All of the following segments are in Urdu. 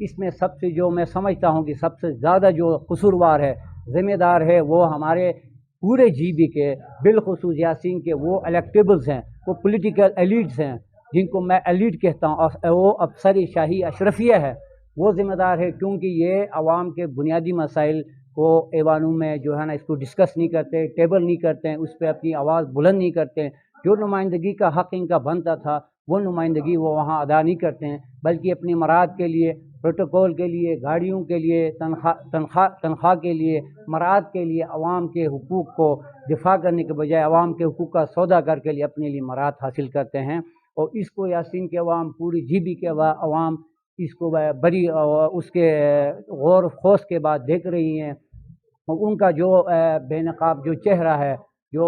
اس میں سب سے جو میں سمجھتا ہوں کہ سب سے زیادہ جو قصوروار ہے، ذمہ دار ہے، وہ ہمارے پورے جی بی کے، بالخصوص یاسین کے وہ الیکٹیبلز ہیں، وہ پولیٹیکل ایلیٹس ہیں، جن کو میں ایلیٹ کہتا ہوں، اور وہ افسر شاہی اشرفیہ ہے، وہ ذمہ دار ہے، کیونکہ یہ عوام کے بنیادی مسائل کو ایوانوں میں جو ہے نا اس کو ڈسکس نہیں کرتے، ٹیبل نہیں کرتے ہیں، اس پہ اپنی آواز بلند نہیں کرتے ہیں، جو نمائندگی کا حق ان کا بنتا تھا وہ نمائندگی وہ وہاں ادا نہیں کرتے ہیں، بلکہ اپنی مراعات کے لیے، پروٹوکول کے لیے، گاڑیوں کے لیے، تنخواہ کے لیے، مراعات کے لیے عوام کے حقوق کو دفاع کرنے کے بجائے عوام کے حقوق کا سودا کر کے لیے اپنے لیے مراعات حاصل کرتے ہیں، اور اس کو یاسین کے عوام، پوری جی بی کے عوام اس کو بڑی اس کے غور و خوض کے بعد دیکھ رہی ہیں، اور ان کا جو بے نقاب جو چہرہ ہے، جو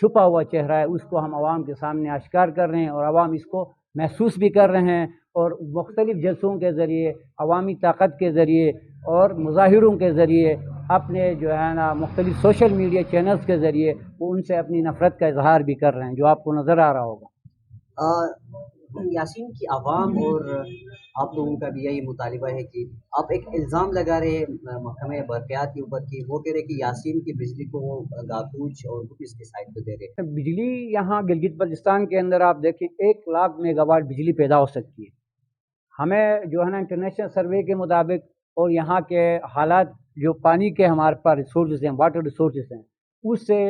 چھپا ہوا چہرہ ہے، اس کو ہم عوام کے سامنے آشکار کر رہے ہیں، اور عوام اس کو محسوس بھی کر رہے ہیں، اور مختلف جلسوں کے ذریعے، عوامی طاقت کے ذریعے اور مظاہروں کے ذریعے، اپنے جو ہے نا مختلف سوشل میڈیا چینلز کے ذریعے وہ ان سے اپنی نفرت کا اظہار بھی کر رہے ہیں، جو آپ کو نظر آ رہا ہوگا۔ یاسین کی عوام اور آپ لوگوں کا بھی یہی مطالبہ ہے کہ آپ ایک الزام لگا رہے ہیں محکمہ برقیات کے اوپر کہ وہ کہہ رہے کہ یاسین کی بجلی کو وہ گاکوچ اور اس کے سائڈ پہ دے رہے ہیں۔ بجلی یہاں گلگت بلتستان کے اندر آپ دیکھیں 1,00,000 میگا واٹ بجلی پیدا ہو سکتی ہے۔ ہمیں جو ہے نا انٹرنیشنل سروے کے مطابق اور یہاں کے حالات جو پانی کے ہمارے پاس ریسورسز ہیں، واٹر ریسورسز ہیں، اس سے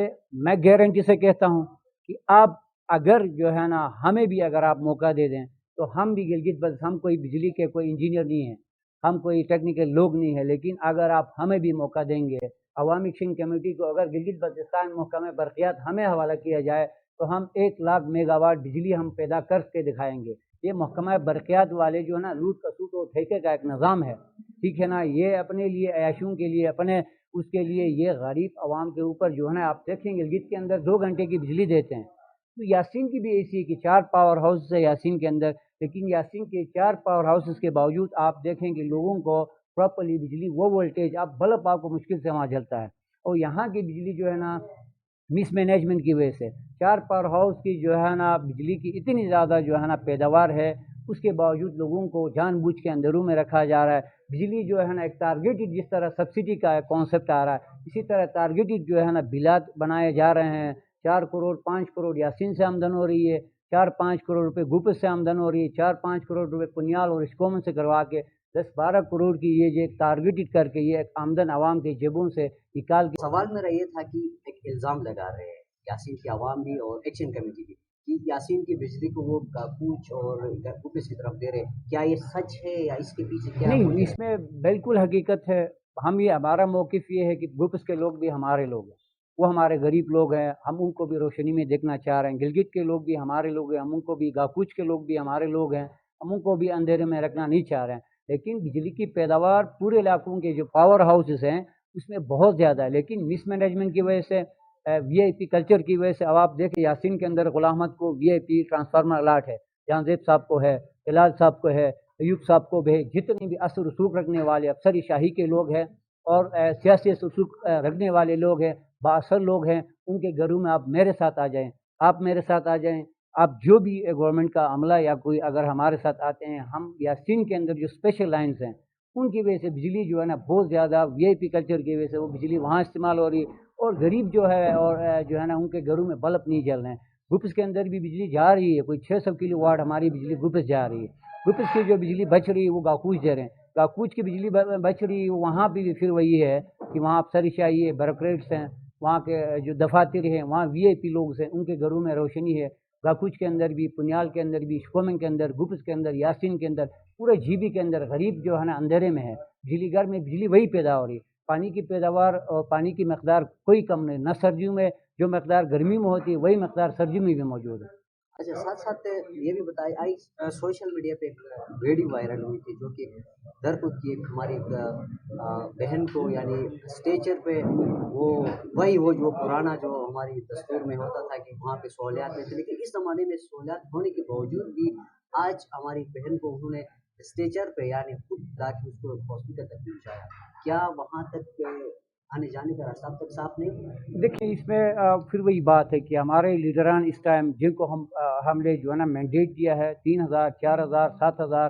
میں گارنٹی سے کہتا ہوں کہ آپ اگر جو ہے نا ہمیں بھی اگر آپ موقع دے دیں تو ہم بھی گلگت بلتستان، ہم کوئی بجلی کے کوئی انجینئر نہیں ہیں، ہم کوئی ٹیکنیکل لوگ نہیں ہیں، لیکن اگر آپ ہمیں بھی موقع دیں گے، عوامی ایکشن کمیٹی کو اگر گلگت بلتستان محکمہ برقیات ہمیں حوالہ کیا جائے تو ہم 1,00,000 میگا واٹ بجلی ہم پیدا کر کے دکھائیں گے۔ یہ محکمہ برقیات والے جو ہے نا لوٹ کسوٹ اور ٹھیکے کا ایک نظام ہے، ٹھیک ہے نا، یہ اپنے لیے عیاشیوں کے لیے، اپنے اس کے لیے یہ غریب عوام کے اوپر جو ہے نا، آپ دیکھیں گلگت کے اندر 2 گھنٹے کی بجلی دیتے ہیں، تو یاسین کی بھی ایسی ہے کہ 4 پاور ہاؤس ہے یاسین کے اندر، لیکن یاسین کے 4 پاور ہاؤسز کے باوجود آپ دیکھیں کہ لوگوں کو پراپرلی بجلی وہ وولٹیج آپ بلب آپ کو مشکل سے وہاں جلتا ہے، اور یہاں کی بجلی جو ہے نا مس مینجمنٹ کی وجہ سے 4 پاور ہاؤس کی جو ہے نا بجلی کی اتنی زیادہ جو ہے نا پیداوار ہے، اس کے باوجود لوگوں کو جان بوجھ کے اندروں میں رکھا جا رہا ہے۔ بجلی جو ہے نا ایک ٹارگیٹڈ، جس طرح سبسڈی کا ایک کانسیپٹ آ رہا ہے، اسی طرح ٹارگیٹڈ جو ہے نا بلات بنائے جا رہے ہیں۔ 4 کروڑ 5 کروڑ یاسین سے آمدن ہو رہی ہے، 4-5 کروڑ روپے گوپس سے آمدن ہو رہی ہے، 4-5 کروڑ روپے پنیال اور اسکومن سے کروا کے 10-12 کروڑ کی یہ جو ایک ٹارگیٹڈ کر کے یہ ایک آمدن عوام کے جیبوں سے نکال کے۔ سوال میرا یہ تھا کہ ایک الزام لگا رہے ہیں یاسین کی عوام بھی اور ایکشن کمیٹی بھی کہ یاسین کی بجلی کو وہ گاکوچ اور گوپس کی طرف دے رہے ہیں، کیا یہ سچ ہے یا اس کے پیچھے کیا؟ نہیں، اس میں بالکل حقیقت ہے۔ ہم یہ ہمارا موقف یہ ہے کہ گوپس کے لوگ بھی ہمارے لوگ ہیں، وہ ہمارے غریب لوگ ہیں، ہم ان کو بھی روشنی میں دیکھنا چاہ رہے ہیں۔ گلگت کے لوگ بھی ہمارے لوگ ہیں، ہم ان کو بھی، گاکوچ کے لوگ بھی ہمارے لوگ ہیں، ہم ان کو بھی اندھیرے میں رکھنا نہیں چاہ رہے ہیں، لیکن بجلی کی پیداوار پورے علاقوں کے جو پاور ہاؤسز ہیں اس میں بہت زیادہ ہے، لیکن مس مینجمنٹ کی وجہ سے، وی آئی پی کلچر کی وجہ سے، اب آپ دیکھیں یاسین کے اندر غلام احمد کو وی آئی پی ٹرانسفارمر الاٹ ہے، جہاں زیب صاحب کو ہے، ہلال صاحب کو ہے، ایوب صاحب کو بھی، جتنے بھی اثر رسوخ رکھنے والے افسری شاہی کے لوگ ہیں اور سیاسی اثر رسوخ رکھنے والے لوگ ہیں، بااثر لوگ ہیں، ان کے گھروں میں آپ میرے ساتھ آ جائیں، آپ میرے ساتھ آ جائیں، آپ جو بھی گورنمنٹ کا عملہ یا کوئی اگر ہمارے ساتھ آتے ہیں، ہم یاسین کے اندر جو اسپیشل لائنز ہیں ان کی وجہ سے بجلی جو ہے نا بہت زیادہ وی آئی پی کلچر کی وجہ سے وہ بجلی وہاں استعمال ہو رہی ہے، اور غریب جو ہے اور جو ہے نا ان کے گھروں میں بلب نہیں جل رہے ہیں۔ گوپس کے اندر بھی بجلی جا رہی ہے، کوئی 600 کلو واٹ ہماری بجلی گوپس جا رہی ہے، گوپس کی جو بجلی بچ رہی ہے وہ گاکوچ دے رہے ہیں، گاکوچ کی بجلی بچ رہی ہے، وہاں بھی پھر وہی ہے کہ وہاں افسری شاہی ہے، بیوروکریٹس ہیں، وہاں کے جو دفاتر ہیں، وہاں وی آئی پی لوگ ہیں، ان کے گھروں میں روشنی ہے۔ گاکوچ کے اندر بھی، پنیال کے اندر بھی، شکومن کے اندر، گوپس کے اندر، یاسین کے اندر، پورے جی بی کے اندر غریب جو ہے نا اندھیرے میں ہے، بجلی گھر میں بجلی وہی پیدا ہو رہی ہے، پانی کی پیداوار اور پانی کی مقدار کوئی کم نہیں، نہ سردیوں میں جو مقدار گرمی میں ہوتی ہے وہی مقدار سردیوں میں بھی موجود ہے۔ اچھا، ساتھ ساتھ یہ بھی بتائیں، آئی سوشل میڈیا پہ ایک ویڈیو وائرل ہوئی تھی جو کہ درپور کی ایک ہماری ایک بہن کو، یعنی اسٹیچر پہ وہ جو پرانا جو ہماری دستور میں ہوتا تھا کہ وہاں پہ سہولیات نہیں تھے، لیکن اس زمانے میں سہولیات ہونے کے باوجود بھی آج ہماری بہن کو انہوں نے اسٹیچر پہ یعنی خود لا کے اس کو ہاسپٹل تک پہنچایا، کیا وہاں تک آنے جانے کا راستہ اب تک صاف نہیں؟ دیکھیں، اس میں پھر وہی بات ہے کہ ہمارے لیڈران اس ٹائم جن کو ہم نے جو ہے نا مینڈیٹ دیا ہے 3,000 4,000 7,000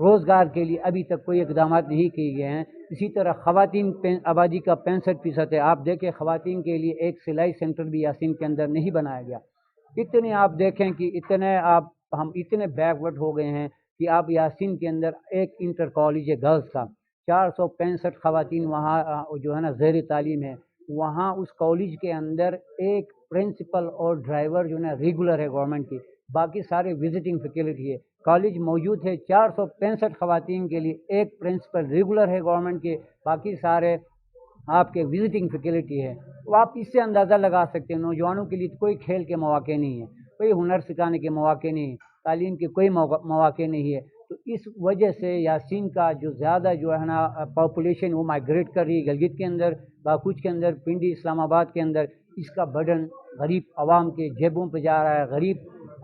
روزگار کے لیے ابھی تک کوئی اقدامات نہیں کیے گئے ہیں۔ اسی طرح خواتین آبادی کا 65% ہے، آپ دیکھیں خواتین کے لیے ایک سلائی سینٹر بھی یاسین کے اندر نہیں بنایا گیا۔ اتنے آپ دیکھیں کہ ہم اتنے بیکورڈ ہو گئے ہیں کہ آپ یاسین کے اندر ایک انٹر کالج ہے گرلز کا، 465 خواتین وہاں جو ہے نا زیر تعلیم ہے، وہاں اس کالج کے اندر ایک پرنسپل اور ڈرائیور جو ہے نا ریگولر ہے گورنمنٹ کی، باقی سارے وزٹنگ فیکلٹی ہے۔ کالج موجود ہے 465 خواتین کے لیے، ایک پرنسپل ریگولر ہے گورنمنٹ کے، باقی سارے آپ کے وزٹنگ فیکلٹی ہے۔ تو آپ اس سے اندازہ لگا سکتے ہیں نوجوانوں کے لیے کوئی کھیل کے مواقع نہیں ہے، کوئی ہنر سکھانے کے مواقع نہیں ہے، تعلیم کے کوئی مواقع نہیں ہے۔ تو اس وجہ سے یاسین کا جو زیادہ جو ہے نا پاپولیشن وہ مائگریٹ کر رہی ہے گلگت کے اندر، باکوچ کے اندر، پنڈی، اسلام آباد کے اندر، اس کا برڈن غریب عوام کے جیبوں پہ جا رہا ہے۔ غریب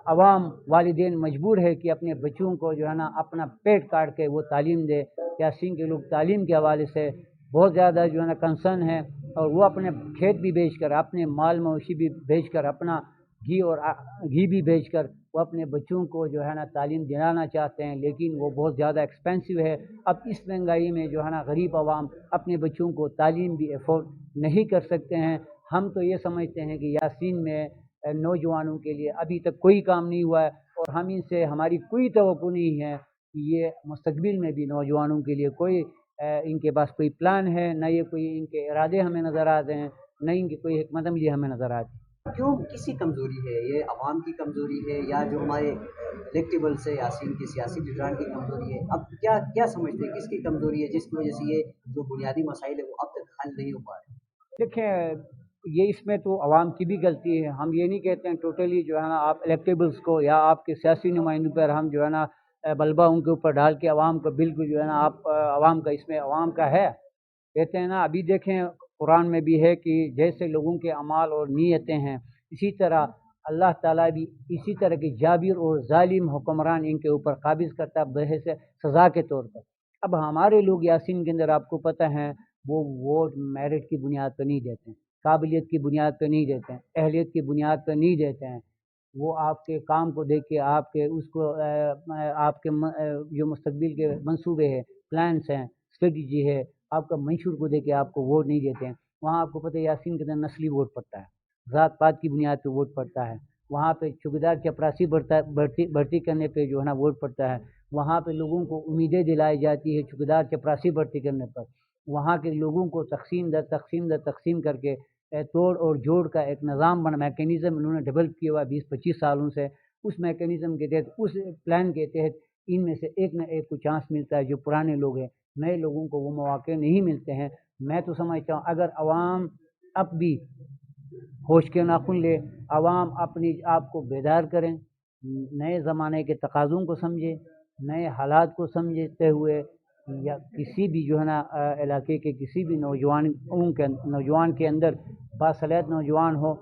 عوام والدین مجبور ہے کہ اپنے بچوں کو جو ہے نا اپنا پیٹ کاٹ کے وہ تعلیم دے۔ یاسین کے لوگ تعلیم کے حوالے سے بہت زیادہ جو ہے نا کنسرن ہے، اور وہ اپنے کھیت بھی بیچ کر، اپنے مال مویشی بھی بیچ کر، اپنا گھی بھی بیچ کر وہ اپنے بچوں کو جو ہے نا تعلیم دلانا چاہتے ہیں، لیکن وہ بہت زیادہ ایکسپینسو ہے۔ اب اس مہنگائی میں جو ہے نا غریب عوام اپنے بچوں کو تعلیم بھی افورڈ نہیں کر سکتے ہیں۔ ہم تو یہ سمجھتے ہیں کہ یاسین میں نوجوانوں کے لیے ابھی تک کوئی کام نہیں ہوا ہے، اور ہم ان سے ہماری کوئی توقع نہیں ہے کہ یہ مستقبل میں بھی نوجوانوں کے لیے کوئی ان کے پاس کوئی پلان ہے، نہ یہ کوئی ان کے ارادے ہمیں نظر آتے ہیں، نہ ان کی کوئی حکمت عملی ہمیں نظر آتی ہے۔ کیوں کسی کمزوری ہے؟ یہ عوام کی کمزوری ہے یا جو ہمارے الیکٹیبلس ہے یاسین کی سیاسی لیڈران کی کمزوری ہے؟ اب کیا سمجھتے ہیں کس کی کمزوری ہے جس کی وجہ سے یہ جو بنیادی مسائل ہے وہ اب تک حل نہیں ہو پا رہے؟ دیکھیں یہ اس میں تو عوام کی بھی غلطی ہے، ہم یہ نہیں کہتے ہیں ٹوٹلی جو ہے نا آپ الیکٹیبلس کو یا آپ کے سیاسی نمائندوں پر ہم جو ہے نا بلبہ ان کے اوپر ڈال کے عوام کو بالکل جو ہے نا آپ عوام کا اس میں عوام کا ہے کہتے ہیں نا۔ ابھی دیکھیں قرآن میں بھی ہے کہ جیسے لوگوں کے اعمال اور نیتیں ہیں، اسی طرح اللہ تعالیٰ بھی اسی طرح کے جابر اور ظالم حکمران ان کے اوپر قابض کرتا ہے بحث سزا کے طور پر۔ اب ہمارے لوگ یاسین کے اندر آپ کو پتہ ہے وہ ووٹ میرٹ کی بنیاد پہ نہیں دیتے ہیں، قابلیت کی بنیاد پہ نہیں دیتے ہیں، اہلیت کی بنیاد پہ نہیں دیتے ہیں، وہ آپ کے کام کو دیکھ کے آپ کے اس کو آپ کے جو مستقبل کے منصوبے ہیں، پلانس ہیں، اسٹریٹجی ہے، آپ کا منشور کو دیکھ کے آپ کو ووٹ نہیں دیتے ہیں۔ وہاں آپ کو پتہ ہے یاسین کے اندر نسلی ووٹ پڑتا ہے، ذات پات کی بنیاد پہ ووٹ پڑتا ہے، وہاں پہ چوکیدار چپراسی بھرتی کرنے پہ جو ہے نا ووٹ پڑتا ہے، وہاں پہ لوگوں کو امیدیں دلائی جاتی ہے چوکیدار چپراسی بھرتی کرنے پر، وہاں کے لوگوں کو تقسیم کر کے توڑ اور جوڑ کا ایک نظام میکینزم انہوں نے ڈیولپ کیا ہوا 20-25 سالوں سے۔ اس میکینزم کے تحت، اس پلان کے تحت ان میں سے ایک نہ ایک کو چانس ملتا ہے۔ جو پرانے لوگ ہیں، نئے لوگوں کو وہ مواقع نہیں ملتے ہیں۔ میں تو سمجھتا ہوں اگر عوام اب بھی ہوش کے ناخن لے، عوام اپنی آپ کو بیدار کریں، نئے زمانے کے تقاضوں کو سمجھے، نئے حالات کو سمجھتے ہوئے، یا کسی بھی جو ہے نا علاقے کے کسی بھی نوجوان کے اندر باصلاحیت نوجوان ہو،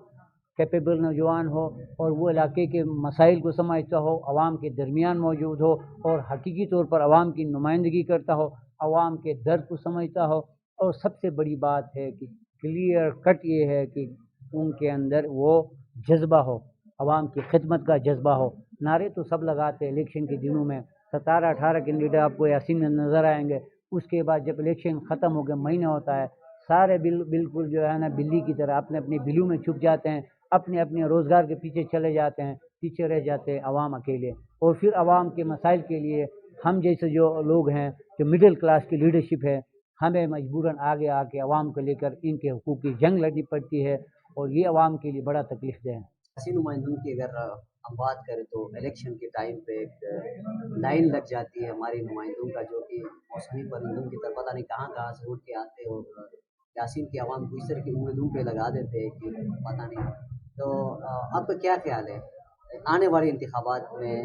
کیپیبل نوجوان ہو، اور وہ علاقے کے مسائل کو سمجھتا ہو، عوام کے درمیان موجود ہو اور حقیقی طور پر عوام کی نمائندگی کرتا ہو، عوام کے درد کو سمجھتا ہو، اور سب سے بڑی بات ہے کہ کلیئر کٹ یہ ہے کہ ان کے اندر وہ جذبہ ہو، عوام کی خدمت کا جذبہ ہو۔ نعرے تو سب لگاتے ہیں الیکشن کے دنوں میں، 17-18 کینڈیڈیٹ آپ کو یاسین میں نظر آئیں گے، اس کے بعد جب الیکشن ختم ہو کے مہینہ ہوتا ہے، سارے بالکل جو ہے نا بلی کی طرح اپنے اپنے بلوں میں چھپ جاتے ہیں، اپنے اپنے روزگار کے پیچھے چلے جاتے ہیں، پیچھے رہ جاتے ہیں عوام اکیلے۔ اور پھر عوام کے مسائل کے لیے ہم جیسے جو لوگ ہیں، جو مڈل کلاس کی لیڈرشپ ہے، ہمیں مجبوراً آگے آ کے عوام کو لے کر ان کے حقوق کی جنگ لڑنی پڑتی ہے، اور یہ عوام کے لیے بڑا تکلیف دہ ہے۔ ایسی نمائندوں کی اگر ہم بات کریں تو الیکشن کے ٹائم پہ ایک لائن لگ جاتی ہے ہماری نمائندوں کا، جو کہ موسمی پرندوں کی طرف پتہ نہیں کہاں سے اڑ کے آتے، اور یاسین کی عوام کو اس طرح کی امیدوں پہ لگا دیتے ہیں کہ پتہ نہیں۔ تو آپ کا کیا خیال ہے آنے والے انتخابات میں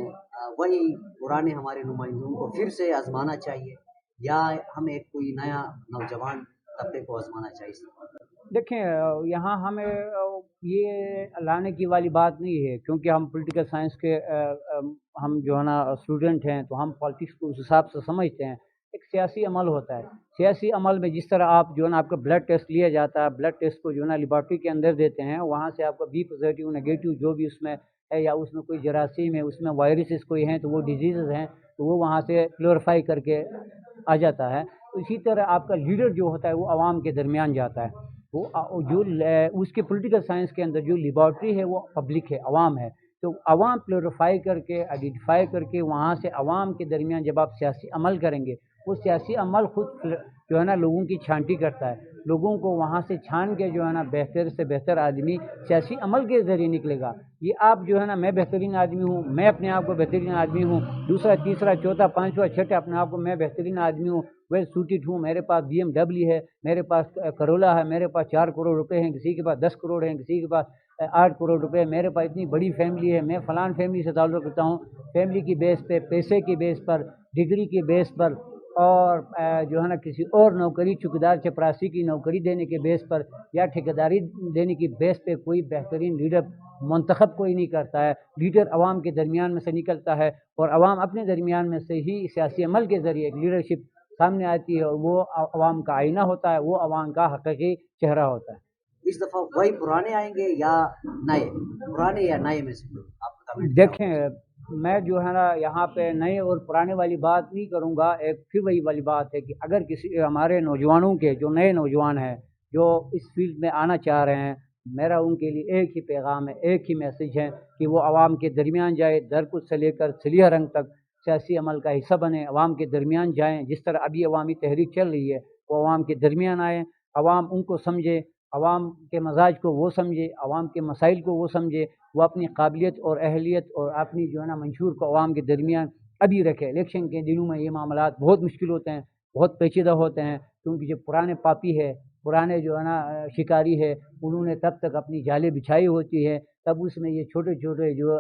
وہی پرانے ہمارے نمائندوں کو پھر سے آزمانا چاہیے، یا ہمیں کوئی نیا نوجوان طبقے کو آزمانا چاہیے؟ دیکھیں یہاں ہمیں یہ لانے کی والی بات نہیں ہے، کیونکہ ہم پولیٹیکل سائنس کے ہم جو ہے نا اسٹوڈنٹ ہیں، تو ہم پالیٹکس کو اس حساب سے سمجھتے ہیں۔ ایک سیاسی عمل ہوتا ہے، سیاسی عمل میں جس طرح آپ جو ہے نا آپ کا بلڈ ٹیسٹ لیا جاتا ہے، بلڈ ٹیسٹ کو جو ہے نا لیبارٹری کے اندر دیتے ہیں، وہاں سے آپ کا بی پازیٹیو نگیٹو جو بھی اس میں ہے، یا اس میں کوئی جراثیم ہے، اس میں وائرسز کوئی ہیں تو وہ ڈیزیزز ہیں، تو وہ وہاں سے کلیریفائی کر کے آ جاتا ہے. اسی طرح آپ کا لیڈر جو ہوتا ہے وہ عوام کے درمیان جاتا ہے. وہ جو اس کے پولیٹیکل سائنس کے اندر جو لیبارٹری ہے وہ پبلک ہے، عوام ہے. تو عوام کلیریفائی کر کے آئیڈینٹیفائی کر کے وہاں سے عوام کے درمیان جب آپ سیاسی عمل کریں گے، وہ سیاسی عمل خود جو ہے نا لوگوں کی چھانٹی کرتا ہے. لوگوں کو وہاں سے چھان کے جو ہے نا بہتر سے بہتر آدمی سیاسی عمل کے ذریعے نکلے گا. یہ آپ جو ہے نا میں بہترین آدمی ہوں، میں اپنے آپ کو بہترین آدمی ہوں، دوسرا تیسرا چوتھا پانچواں چھٹا اپنے آپ کو میں بہترین آدمی ہوں، ویل سوٹڈ ہوں، میرے پاس BMW ہے، میرے پاس کرولا ہے، میرے پاس 4 کروڑ روپے ہیں، کسی کے پاس 10 کروڑ ہیں، کسی کے پاس 8 کروڑ روپے، میرے پاس اتنی بڑی فیملی ہے، میں فلان فیملی سے تعلق رکھتا ہوں. فیملی کی بیس پہ، پیسے کی بیس پر، ڈگری کی بیس پر، اور جو ہے نا کسی اور نوکری چوکیدار چپراسی کی نوکری دینے کے بیس پر یا ٹھیکیداری دینے کی بیس پہ کوئی بہترین لیڈر منتخب کوئی نہیں کرتا ہے. لیڈر عوام کے درمیان میں سے نکلتا ہے اور عوام اپنے درمیان میں سے ہی سیاسی عمل کے ذریعے ایک لیڈرشپ سامنے آتی ہے اور وہ عوام کا آئینہ ہوتا ہے، وہ عوام کا حقیقی چہرہ ہوتا ہے. اس دفعہ وہی پرانے آئیں گے یا نئے؟ پرانے یا نئے میں سے آپ بتائیں. دیکھیں، میں جو ہے نا یہاں پہ نئے اور پرانے والی بات نہیں کروں گا. ایک پھر وہی والی بات ہے کہ اگر کسی ہمارے نوجوانوں کے جو نئے نوجوان ہیں جو اس فیلڈ میں آنا چاہ رہے ہیں، میرا ان کے لیے ایک ہی پیغام ہے، ایک ہی میسیج ہے کہ وہ عوام کے درمیان جائے، درکت سے لے کر سلیہ رنگ تک سیاسی عمل کا حصہ بنے، عوام کے درمیان جائیں. جس طرح ابھی عوامی تحریک چل رہی ہے وہ عوام کے درمیان آئیں، عوام ان کو سمجھے، عوام کے مزاج کو وہ سمجھے، عوام کے مسائل کو وہ سمجھے، وہ اپنی قابلیت اور اہلیت اور اپنی جو ہے نا منشور کو عوام کے درمیان ابھی رکھے. الیکشن کے دنوں میں یہ معاملات بہت مشکل ہوتے ہیں، بہت پیچیدہ ہوتے ہیں، کیونکہ جو پرانے پاپی ہے، پرانے جو ہے نا شکاری ہے، انہوں نے تب تک اپنی جالیں بچھائی ہوتی ہے، تب اس میں یہ چھوٹے چھوٹے جو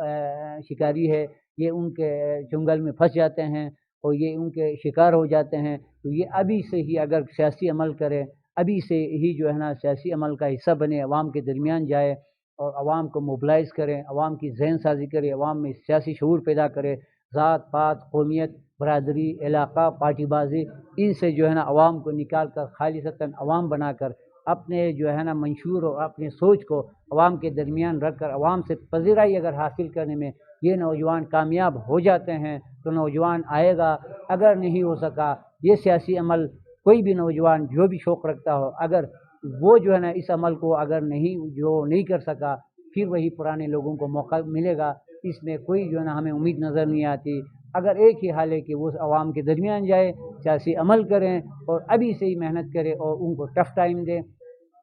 شکاری ہے یہ ان کے چنگل میں پھنس جاتے ہیں اور یہ ان کے شکار ہو جاتے ہیں. تو یہ ابھی سے ہی اگر سیاسی عمل کرے، ابھی سے ہی جو ہے نا سیاسی عمل کا حصہ بنے، عوام کے درمیان جائے اور عوام کو موبلائز کرے، عوام کی ذہن سازی کرے، عوام میں سیاسی شعور پیدا کرے. ذات پات، قومیت، برادری، علاقہ، پارٹی بازی، ان سے جو ہے نا عوام کو نکال کر خالصتاً عوام بنا کر اپنے جو ہے نا منشور اور اپنے سوچ کو عوام کے درمیان رکھ کر عوام سے پذیرائی اگر حاصل کرنے میں یہ نوجوان کامیاب ہو جاتے ہیں تو نوجوان آئے گا. اگر نہیں ہو سکا یہ سیاسی عمل، کوئی بھی نوجوان جو بھی شوق رکھتا ہو، اگر وہ جو ہے نا اس عمل کو اگر نہیں کر سکا، پھر وہی پرانے لوگوں کو موقع ملے گا. اس میں کوئی جو ہے نا ہمیں امید نظر نہیں آتی. اگر ایک ہی حال ہے کہ وہ عوام کے درمیان جائے، سیاسی عمل کریں اور ابھی سے ہی محنت کرے اور ان کو ٹف ٹائم دیں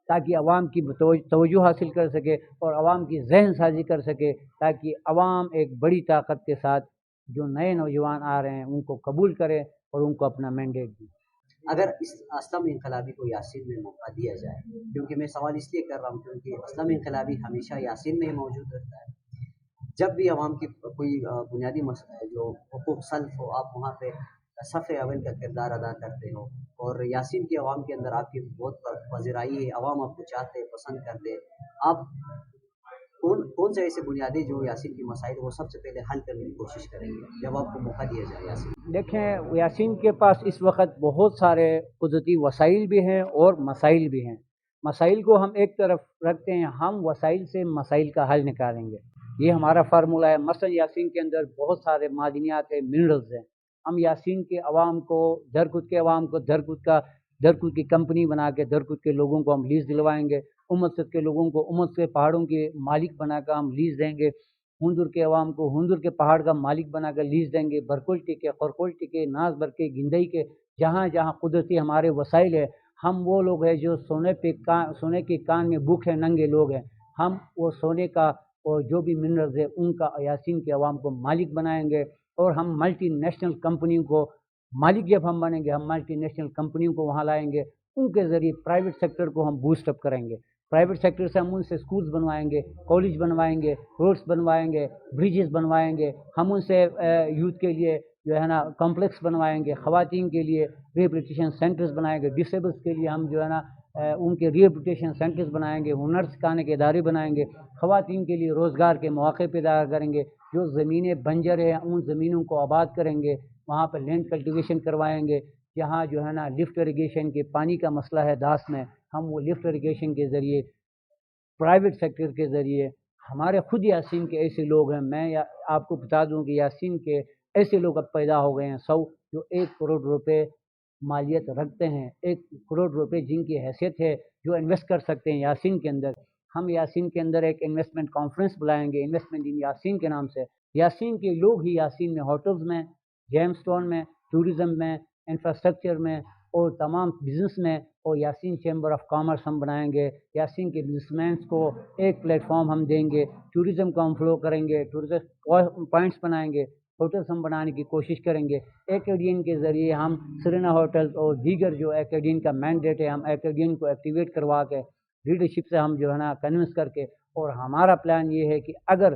تاکہ عوام کی توجہ حاصل کر سکے اور عوام کی ذہن سازی کر سکے، تاکہ عوام ایک بڑی طاقت کے ساتھ جو نئے نوجوان آ رہے ہیں ان کو قبول کرے اور ان کو اپنا مینڈیٹ دے. اگر اس اسلم انقلابی کو یاسین میں موقع دیا جائے، کیونکہ میں سوال اس لیے کر رہا ہوں کیونکہ اسلم انقلابی ہمیشہ یاسین میں ہی موجود رہتا ہے. جب بھی عوام کی کوئی بنیادی مسئلہ ہے جو حقوق سلف ہو، آپ وہاں پہ صف اول کا کردار ادا کرتے ہو، اور یاسین کی عوام کے اندر آپ کی بہت پذیرائی ہے، عوام آپ کو چاہتے پسند کرتے. آپ کون سے ایسے بنیادی جو یاسین کی مسائل وہ سب سے پہلے حل کرنے کی کوشش کریں گے جب آپ کو موقع دیا جائے یاسین؟ دیکھیں، یاسین کے پاس اس وقت بہت سارے قدرتی وسائل بھی ہیں اور مسائل بھی ہیں. مسائل کو ہم ایک طرف رکھتے ہیں، ہم وسائل سے مسائل کا حل نکالیں گے، یہ ہمارا فارمولہ ہے. مثلا یاسین کے اندر بہت سارے معدنیات ہیں، منرلز ہیں. ہم یاسین کے عوام کو، درکت کے عوام کو درکت کی کمپنی بنا کے درکت کے لوگوں کو ہم لیز دلوائیں گے. امت کے لوگوں کو امت کے پہاڑوں کے مالک بنا کر ہم لیز دیں گے. ہندر کے عوام کو ہندر کے پہاڑ کا مالک بنا کر لیز دیں گے. برکلٹی کے، خرکلٹی کے، ناز بر کے، گندئی کے، جہاں جہاں قدرتی ہمارے وسائل ہے، ہم وہ لوگ ہیں جو سونے کے کان میں بھوکے ننگے لوگ ہیں. ہم وہ سونے کا اور جو بھی منرلز ہے ان کا یاسین کے عوام کو مالک بنائیں گے. اور ہم ملٹی نیشنل کمپنیوں کو مالک جب ہم بنیں گے، ہم ملٹی نیشنل کمپنیوں کو وہاں لائیں گے. ان کے ذریعے پرائیویٹ سیکٹر کو ہم بوسٹ اپ کریں گے. پرائیویٹ سیکٹر سے ہم ان سے اسکولز بنوائیں گے، کالج بنوائیں گے، روڈس بنوائیں گے، بریجز بنوائیں گے. ہم ان سے یوتھ کے لیے جو ہے نا کمپلیکس بنوائیں گے، خواتین کے لیے ریہیبلیٹیشن سینٹرز بنائیں گے، ڈسیبلس کے لیے ہم جو ہے نا ان کے ریہیبلیٹیشن سینٹرز بنائیں گے، ہنر سکھانے کے ادارے بنائیں گے. خواتین کے لیے روزگار کے مواقع پیدا کریں گے. جو زمینیں بنجر ہیں ان زمینوں کو آباد کریں گے، وہاں پہ لینڈ کلٹیویشن کروائیں گے. جہاں جو ہے نا لفٹ اریگیشن کے پانی کا مسئلہ ہے داس میں، ہم وہ لفٹ اریگیشن کے ذریعے پرائیویٹ سیکٹر کے ذریعے، ہمارے خود یاسین کے ایسے لوگ ہیں. میں آپ کو بتا دوں کہ یاسین کے ایسے لوگ اب پیدا ہو گئے ہیں 100 جو 1 کروڑ روپے مالیت رکھتے ہیں، 1 کروڑ روپے جن کی حیثیت ہے جو انویسٹ کر سکتے ہیں یاسین کے اندر۔ ہم یاسین کے اندر ایک انویسٹمنٹ کانفرنس بلائیں گے انویسٹمنٹ ان یاسین کے نام سے۔ یاسین کے لوگ ہی یاسین میں ہوٹلز میں، جیم سٹون میں، ٹورزم میں، انفراسٹرکچر میں اور تمام بزنس میں، اور یاسین چیمبر آف کامرس ہم بنائیں گے۔ یاسین کے بزنس مینس کو ایک پلیٹ فارم ہم دیں گے، ٹورزم کو ہم فلو کریں گے، ٹورزم پوائنٹس بنائیں گے، ہوٹلس ہم بنانے کی کوشش کریں گے۔ ایکیڈین کے ذریعے ہم سرینا ہوٹلز اور دیگر جو ایکیڈین کا مینڈیٹ ہے ہم ایکیڈین کو ایکٹیویٹ کروا کے لیڈرشپ سے ہم جو ہے نا کنونس کر کے، اور ہمارا پلان یہ ہے کہ اگر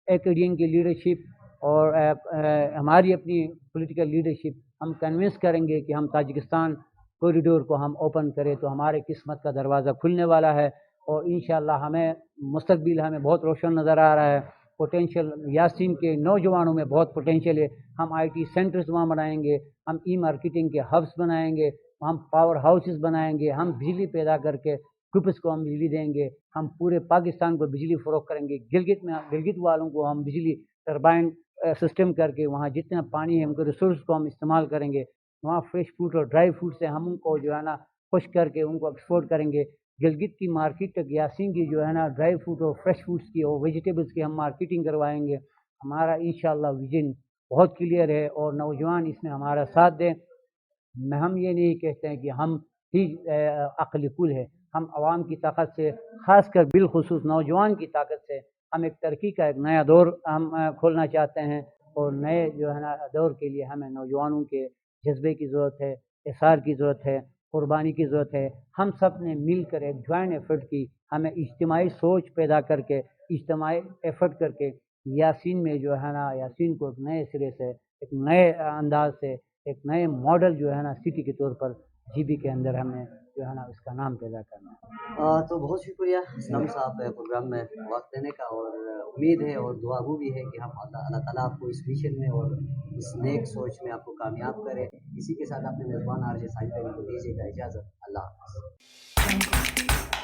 ایکیڈین کی لیڈرشپ اور ہماری اپنی پولیٹیکل لیڈرشپ ہم کنونس کریں گے کہ ہم تاجکستان کوریڈور کو ہم اوپن کریں تو ہمارے قسمت کا دروازہ کھلنے والا ہے، اور انشاءاللہ ہمیں مستقبل ہمیں بہت روشن نظر آ رہا ہے۔ پوٹینشیل یاسین کے نوجوانوں میں بہت پوٹینشیل ہے۔ ہم آئی ٹی سینٹرز وہاں بنائیں گے، ہم ای مارکیٹنگ کے ہبس بنائیں گے، ہم پاور ہاؤسز بنائیں گے، ہم بجلی پیدا کر کے گروپس کو ہم بجلی دیں گے، ہم پورے پاکستان کو بجلی فروخت کریں گے۔ گلگت والوں کو ہم بجلی ٹربائن سسٹم کر کے وہاں جتنا پانی ہے ان کے ریسورس کو ہم استعمال کریں گے۔ وہاں فریش فروٹ اور ڈرائی فروٹ سے ہم ان کو جو ہے نا خشک کر کے ان کو ایکسپورٹ کریں گے۔ گلگت کی مارکیٹ تک یاسین کی جو ہے نا ڈرائی فروٹ اور فریش فروٹس کی اور ویجیٹیبلس کی ہم مارکیٹنگ کروائیں گے۔ ہمارا انشاءاللہ ویژن بہت کلیئر ہے، اور نوجوان اس میں ہمارا ساتھ دیں۔ ہم یہ نہیں کہتے ہیں کہ ہم ہی عقل کل ہے، ہم عوام کی طاقت سے، خاص کر بالخصوص نوجوان کی طاقت سے ہم ایک ترقی کا ایک نیا دور ہم کھولنا چاہتے ہیں، اور نئے جو ہے نا دور کے لیے ہمیں نوجوانوں کے جذبے کی ضرورت ہے، اصرار کی ضرورت ہے، قربانی کی ضرورت ہے۔ ہم سب نے مل کر ایک جوائنٹ ایفرٹ کی، ہمیں اجتماعی سوچ پیدا کر کے، اجتماعی ایفرٹ کر کے یاسین میں جو ہے نا یاسین کو ایک نئے سرے سے، ایک نئے انداز سے، ایک نئے ماڈل جو ہے نا سٹی کے طور پر جی بی کے اندر ہمیں جو ہے نا اس کا نام پیدا کرنا ہے۔ تو بہت شکریہ اسلام صاحب پروگرام میں وقت دینے کا، اور امید ہے اور دعا وہ بھی ہے کہ ہم اللہ تعالیٰ آپ کو اس مشن میں اور اس نیک سوچ میں آپ کو کامیاب کرے۔ اسی کے ساتھ اپنے میزبان آر جے ساجد علی کو دیجیے گا اجازت۔ اللہ حافظ۔